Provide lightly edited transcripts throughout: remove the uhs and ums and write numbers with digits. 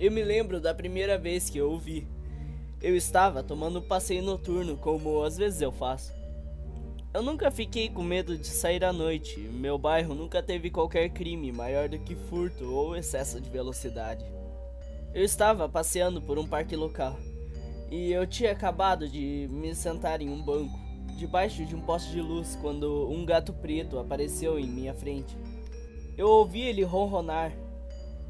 Eu me lembro da primeira vez que eu o vi. Eu estava tomando um passeio noturno, como às vezes eu faço. Eu nunca fiquei com medo de sair à noite. Meu bairro nunca teve qualquer crime maior do que furto ou excesso de velocidade. Eu estava passeando por um parque local e eu tinha acabado de me sentar em um banco, debaixo de um poste de luz, quando um gato preto apareceu em minha frente. Eu ouvi ele ronronar.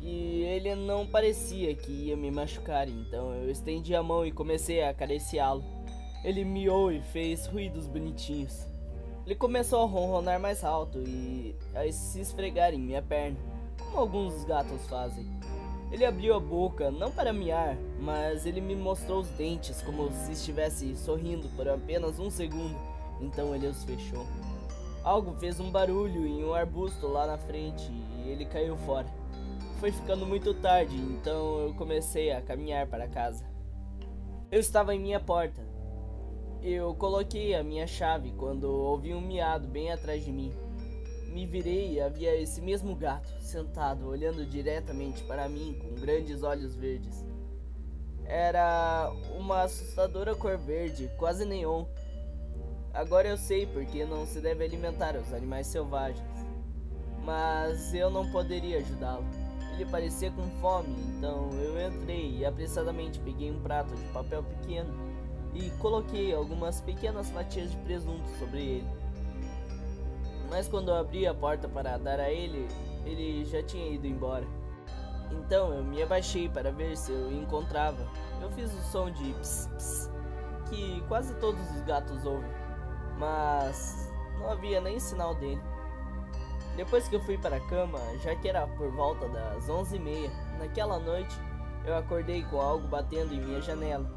E ele não parecia que ia me machucar, então eu estendi a mão e comecei a acariciá-lo. Ele miou e fez ruídos bonitinhos. Ele começou a ronronar mais alto e a se esfregar em minha perna, como alguns gatos fazem. Ele abriu a boca, não para miar, mas ele me mostrou os dentes como se estivesse sorrindo por apenas um segundo, então ele os fechou. Algo fez um barulho em um arbusto lá na frente e ele caiu fora. Foi ficando muito tarde, então eu comecei a caminhar para casa. Eu estava em minha porta. Eu coloquei a minha chave quando ouvi um miado bem atrás de mim. Me virei e havia esse mesmo gato, sentado, olhando diretamente para mim com grandes olhos verdes. Era uma assustadora cor verde, quase neon. Agora eu sei porque não se deve alimentar os animais selvagens. Mas eu não poderia ajudá-lo. Ele parecia com fome, então eu entrei e apressadamente peguei um prato de papel pequeno e coloquei algumas pequenas fatias de presunto sobre ele. Mas quando eu abri a porta para dar a ele, ele já tinha ido embora. Então eu me abaixei para ver se eu o encontrava. Eu fiz o som de ps ps que quase todos os gatos ouvem, mas não havia nem sinal dele. Depois que eu fui para a cama, já que era por volta das 11h30, naquela noite, eu acordei com algo batendo em minha janela.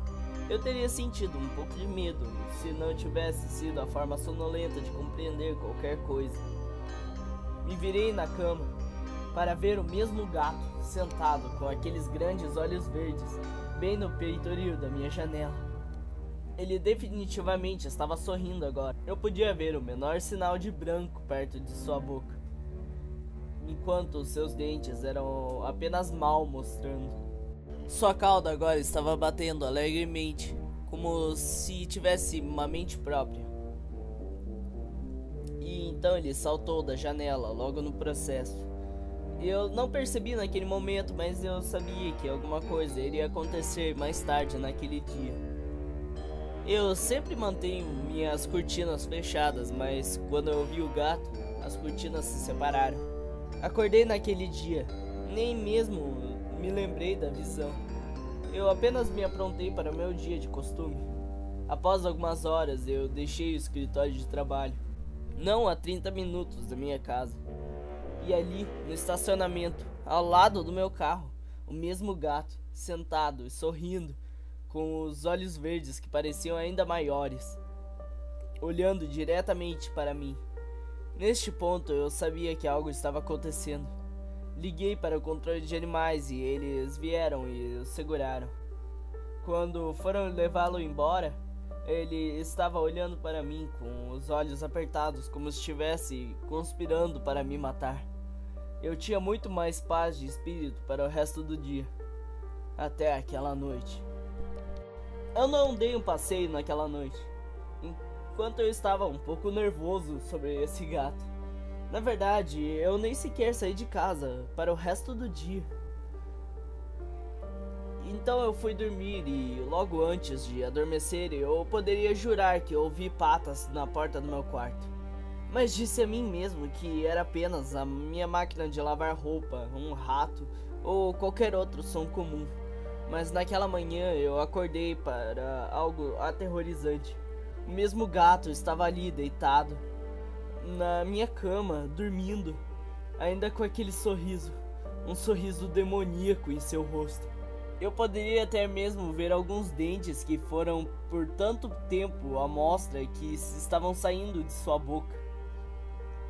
Eu teria sentido um pouco de medo se não tivesse sido a forma sonolenta de compreender qualquer coisa. Me virei na cama para ver o mesmo gato sentado com aqueles grandes olhos verdes, bem no peitoril da minha janela. Ele definitivamente estava sorrindo agora. Eu podia ver o menor sinal de branco perto de sua boca, enquanto seus dentes eram apenas mal mostrando. Sua cauda agora estava batendo alegremente, como se tivesse uma mente própria. E então ele saltou da janela logo no processo. Eu não percebi naquele momento, mas eu sabia que alguma coisa iria acontecer mais tarde naquele dia. Eu sempre mantenho minhas cortinas fechadas, mas quando eu vi o gato, as cortinas se separaram. Acordei naquele dia, nem mesmo me lembrei da visão. Eu apenas me aprontei para o meu dia de costume. Após algumas horas, eu deixei o escritório de trabalho, não a 30 minutos da minha casa. E ali, no estacionamento, ao lado do meu carro, o mesmo gato, sentado e sorrindo, com os olhos verdes que pareciam ainda maiores, olhando diretamente para mim. Neste ponto eu sabia que algo estava acontecendo. Liguei para o controle de animais e eles vieram e o seguraram. Quando foram levá-lo embora, ele estava olhando para mim com os olhos apertados, como se estivesse conspirando para me matar. Eu tinha muito mais paz de espírito para o resto do dia, até aquela noite. Eu não dei um passeio naquela noite, enquanto eu estava um pouco nervoso sobre esse gato. Na verdade, eu nem sequer saí de casa para o resto do dia. Então eu fui dormir e logo antes de adormecer eu poderia jurar que ouvi patas na porta do meu quarto. Mas disse a mim mesmo que era apenas a minha máquina de lavar roupa, um rato ou qualquer outro som comum. Mas naquela manhã eu acordei para algo aterrorizante. O mesmo gato estava ali deitado na minha cama, dormindo, ainda com aquele sorriso, um sorriso demoníaco em seu rosto. Eu poderia até mesmo ver alguns dentes que foram por tanto tempo à mostra que estavam saindo de sua boca.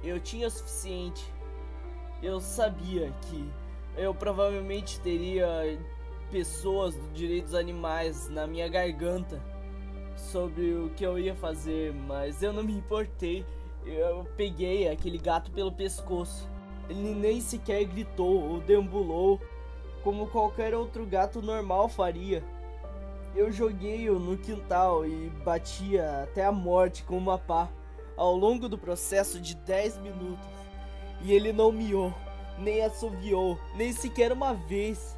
Eu tinha o suficiente. Eu sabia que eu provavelmente teria pessoas dos direitos animais na minha garganta sobre o que eu ia fazer, mas eu não me importei. Eu peguei aquele gato pelo pescoço. Ele nem sequer gritou ou deambulou como qualquer outro gato normal faria. Eu joguei-o no quintal e batia até a morte com uma pá ao longo do processo de 10 minutos. E ele não miou, nem assoviou, nem sequer uma vez.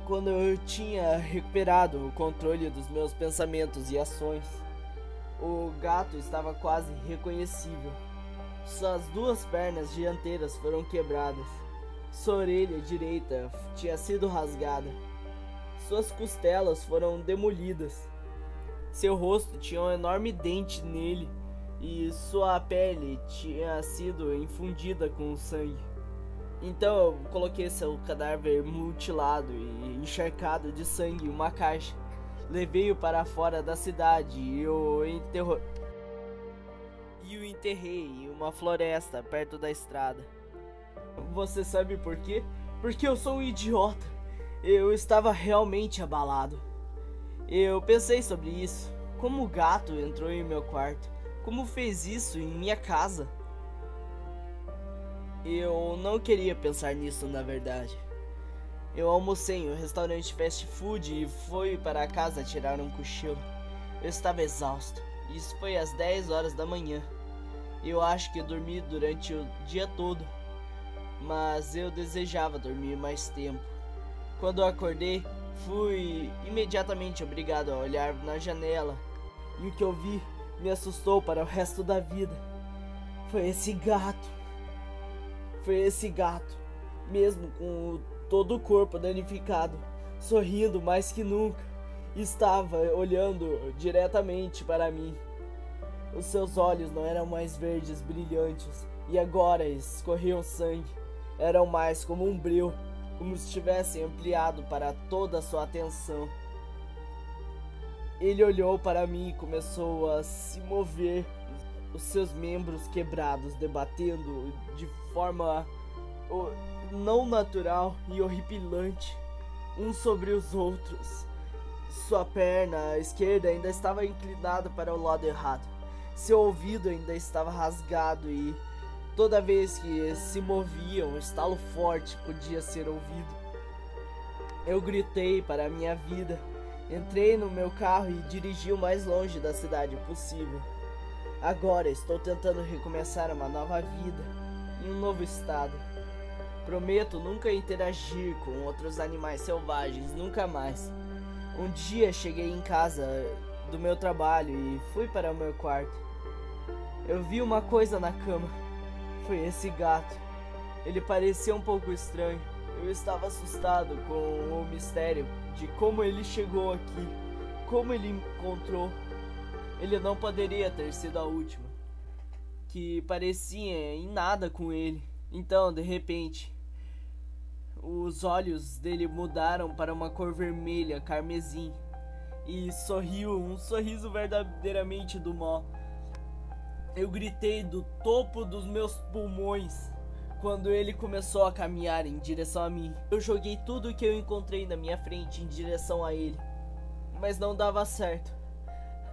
Quando eu tinha recuperado o controle dos meus pensamentos e ações, o gato estava quase irreconhecível. Suas duas pernas dianteiras foram quebradas. Sua orelha direita tinha sido rasgada. Suas costelas foram demolidas. Seu rosto tinha um enorme dente nele e sua pele tinha sido infundida com sangue. Então eu coloquei seu cadáver mutilado e encharcado de sangue em uma caixa. Levei-o para fora da cidade e o enterrei em uma floresta perto da estrada. Você sabe por quê? Porque eu sou um idiota. Eu estava realmente abalado. Eu pensei sobre isso. Como o gato entrou em meu quarto? Como fez isso em minha casa? Eu não queria pensar nisso, na verdade. Eu almocei em um restaurante fast food e fui para casa tirar um cochilo. Eu estava exausto. Isso foi às 10 horas da manhã. Eu acho que eu dormi durante o dia todo, mas eu desejava dormir mais tempo. Quando eu acordei, fui imediatamente obrigado a olhar na janela, e o que eu vi me assustou para o resto da vida. Foi esse gato. Foi esse gato, mesmo com todo o corpo danificado, sorrindo mais que nunca, estava olhando diretamente para mim. Os seus olhos não eram mais verdes brilhantes e agora escorriam sangue. Eram mais como um breu, como se tivessem ampliado para toda a sua atenção. Ele olhou para mim e começou a se mover, os seus membros quebrados debatendo de forma não natural e horripilante, uns sobre os outros. Sua perna esquerda ainda estava inclinada para o lado errado. Seu ouvido ainda estava rasgado e toda vez que se movia, um estalo forte podia ser ouvido. Eu gritei para a minha vida, entrei no meu carro e dirigi o mais longe da cidade possível. Agora estou tentando recomeçar uma nova vida, em um novo estado. Prometo nunca interagir com outros animais selvagens, nunca mais. Um dia cheguei em casa do meu trabalho e fui para o meu quarto. Eu vi uma coisa na cama. Foi esse gato. Ele parecia um pouco estranho. Eu estava assustado com o mistério de como ele chegou aqui, como ele encontrou. Ele não poderia ter sido a última, que parecia em nada com ele. Então, de repente, os olhos dele mudaram para uma cor vermelha, carmesim, e sorriu, um sorriso verdadeiramente do mal. Eu gritei do topo dos meus pulmões quando ele começou a caminhar em direção a mim. Eu joguei tudo o que eu encontrei na minha frente em direção a ele, mas não dava certo.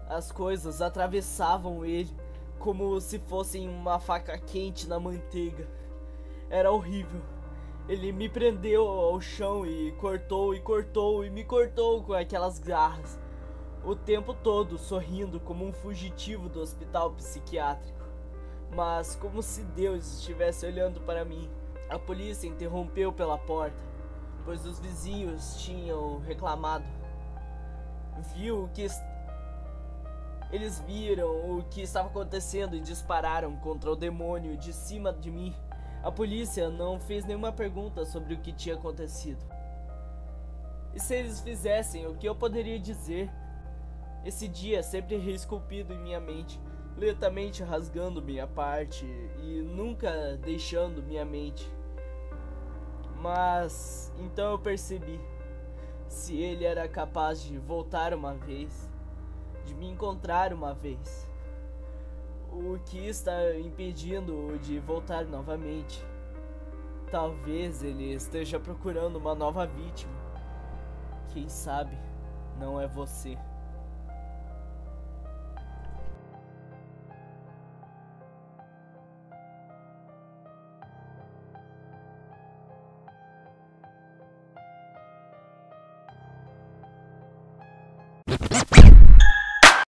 As coisas atravessavam ele como se fossem uma faca quente na manteiga. Era horrível. Ele me prendeu ao chão e cortou e me cortou com aquelas garras. O tempo todo sorrindo como um fugitivo do hospital psiquiátrico. Mas como se Deus estivesse olhando para mim. A polícia interrompeu pela porta, pois os vizinhos tinham reclamado. Eles viram o que estava acontecendo e dispararam contra o demônio de cima de mim. A polícia não fez nenhuma pergunta sobre o que tinha acontecido. E se eles fizessem, o que eu poderia dizer? Esse dia sempre reesculpido em minha mente, lentamente rasgando minha parte e nunca deixando minha mente. Mas então eu percebi. Se ele era capaz de voltar uma vez, de me encontrar uma vez, o que está impedindo-o de voltar novamente? Talvez ele esteja procurando uma nova vítima. Quem sabe não é você.